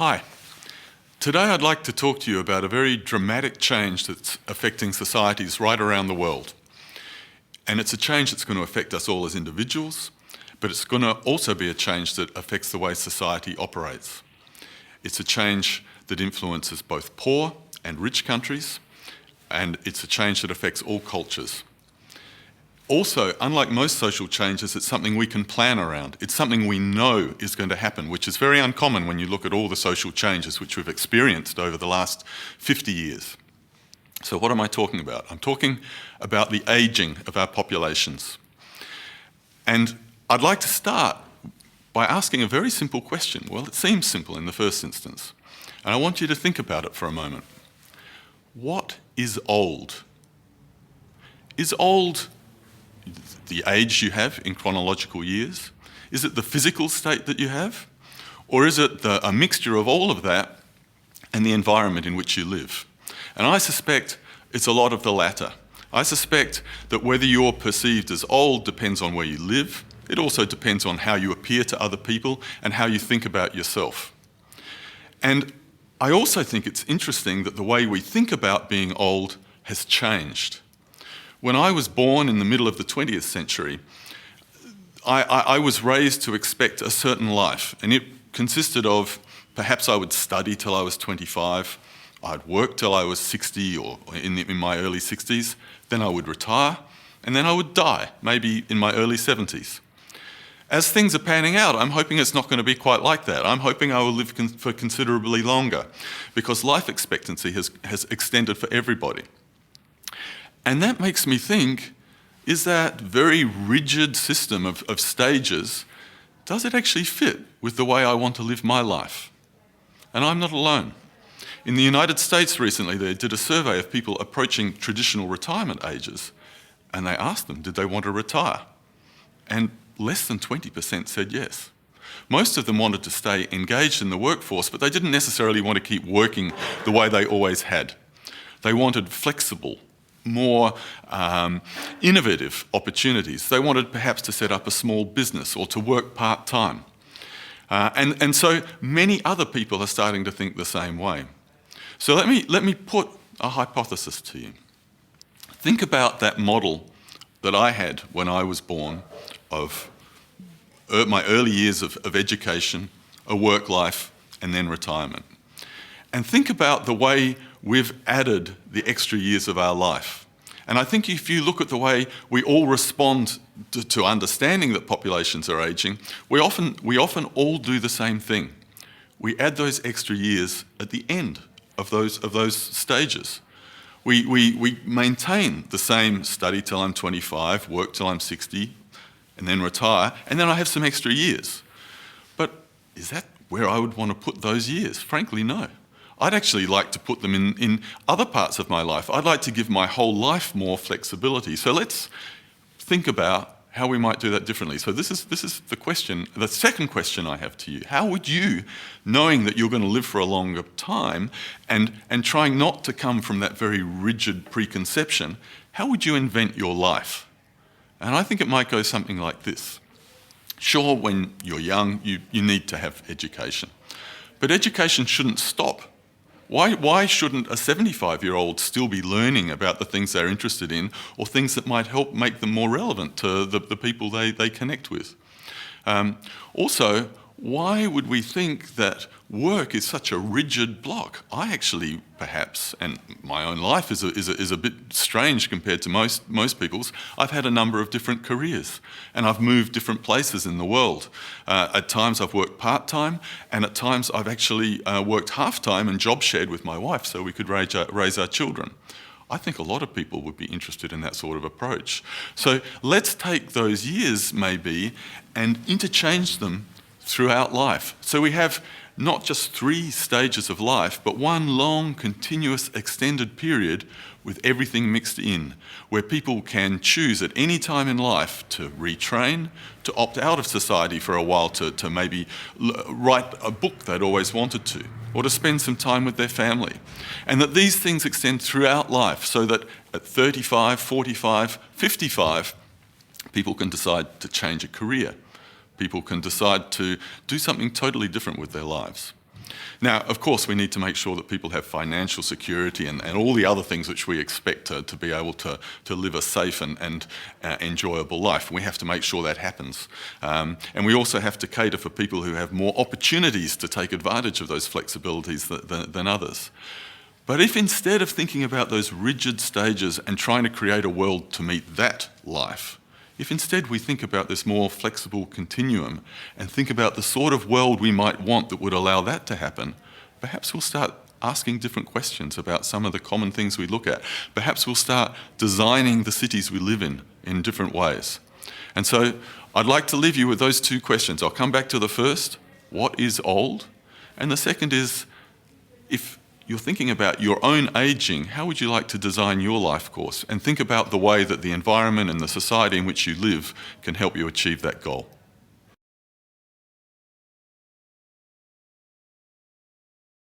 Hi. Today I'd like to talk to you about a very dramatic change that's affecting societies right around the world. And it's a change that's going to affect us all as individuals, but it's going to also be a change that affects the way society operates. It's a change that influences both poor and rich countries, and it's a change that affects all cultures. Also, unlike most social changes, it's something we can plan around. It's something we know is going to happen, which is very uncommon when you look at all the social changes which we've experienced over the last 50 years. So what am I talking about? I'm talking about the aging of our populations. And I'd like to start by asking a very simple question. Well, it seems simple in the first instance. And I want you to think about it for a moment. What is old? Is old the age you have in chronological years? Is it the physical state that you have? Or is it a mixture of all of that and the environment in which you live? And I suspect it's a lot of the latter. I suspect that whether you're perceived as old depends on where you live. It also depends on how you appear to other people and how you think about yourself. And I also think it's interesting that the way we think about being old has changed. When I was born in the middle of the 20th century, I was raised to expect a certain life, and it consisted of perhaps I would study till I was 25, I'd work till I was 60 or in my early 60s, then I would retire, and then I would die, maybe in my early 70s. As things are panning out, I'm hoping it's not going to be quite like that. I'm hoping I will live for considerably longer, because life expectancy has extended for everybody. And that makes me think, is that very rigid system of stages, does it actually fit with the way I want to live my life? And I'm not alone. In the United States recently, they did a survey of people approaching traditional retirement ages, and they asked them, did they want to retire? And less than 20% said yes. Most of them wanted to stay engaged in the workforce, but they didn't necessarily want to keep working the way they always had. They wanted flexible, more innovative opportunities. They wanted perhaps to set up a small business or to work part-time. And so many other people are starting to think the same way. So let me put a hypothesis to you. Think about that model that I had when I was born of my early years of education, a work life, and then retirement. And think about the way we've added the extra years of our life. And I think if you look at the way we all respond to understanding that populations are aging, we often all do the same thing. We add those extra years at the end of those stages. We maintain the same study till I'm 25, work till I'm 60, and then retire, and then I have some extra years. But is that where I would want to put those years? Frankly, no. I'd actually like to put them in other parts of my life. I'd like to give my whole life more flexibility. So let's think about how we might do that differently. So this is the question, the second question I have to you. How would you, knowing that you're going to live for a longer time and trying not to come from that very rigid preconception, how would you invent your life? And I think it might go something like this. Sure, when you're young, you need to have education. But education shouldn't stop. Why shouldn't a 75-year-old still be learning about the things they're interested in or things that might help make them more relevant to the people they connect with? Also, why would we think that work is such a rigid block? I actually, perhaps, and my own life is a bit strange compared to most people's. I've had a number of different careers, and I've moved different places in the world. At times I've worked part-time, and at times I've actually worked half-time and job shared with my wife so we could raise our children. I think a lot of people would be interested in that sort of approach. So let's take those years, maybe, and interchange them throughout life. So we have not just 3 stages of life, but one long, continuous, extended period with everything mixed in, where people can choose at any time in life to retrain, to opt out of society for a while, to maybe write a book they'd always wanted to, or to spend some time with their family. And that these things extend throughout life, so that at 35, 45, 55, people can decide to change a career. People can decide to do something totally different with their lives. Now, of course, we need to make sure that people have financial security and all the other things which we expect to be able to live a safe and enjoyable life. We have to make sure that happens. And we also have to cater for people who have more opportunities to take advantage of those flexibilities than others. But if instead of thinking about those rigid stages and trying to create a world to meet that life, if instead we think about this more flexible continuum and think about the sort of world we might want that would allow that to happen, perhaps we'll start asking different questions about some of the common things we look at. Perhaps we'll start designing the cities we live in different ways. And so I'd like to leave you with those two questions. I'll come back to the first, what is old? And the second is, if you're thinking about your own aging, how would you like to design your life course? And think about the way that the environment and the society in which you live can help you achieve that goal.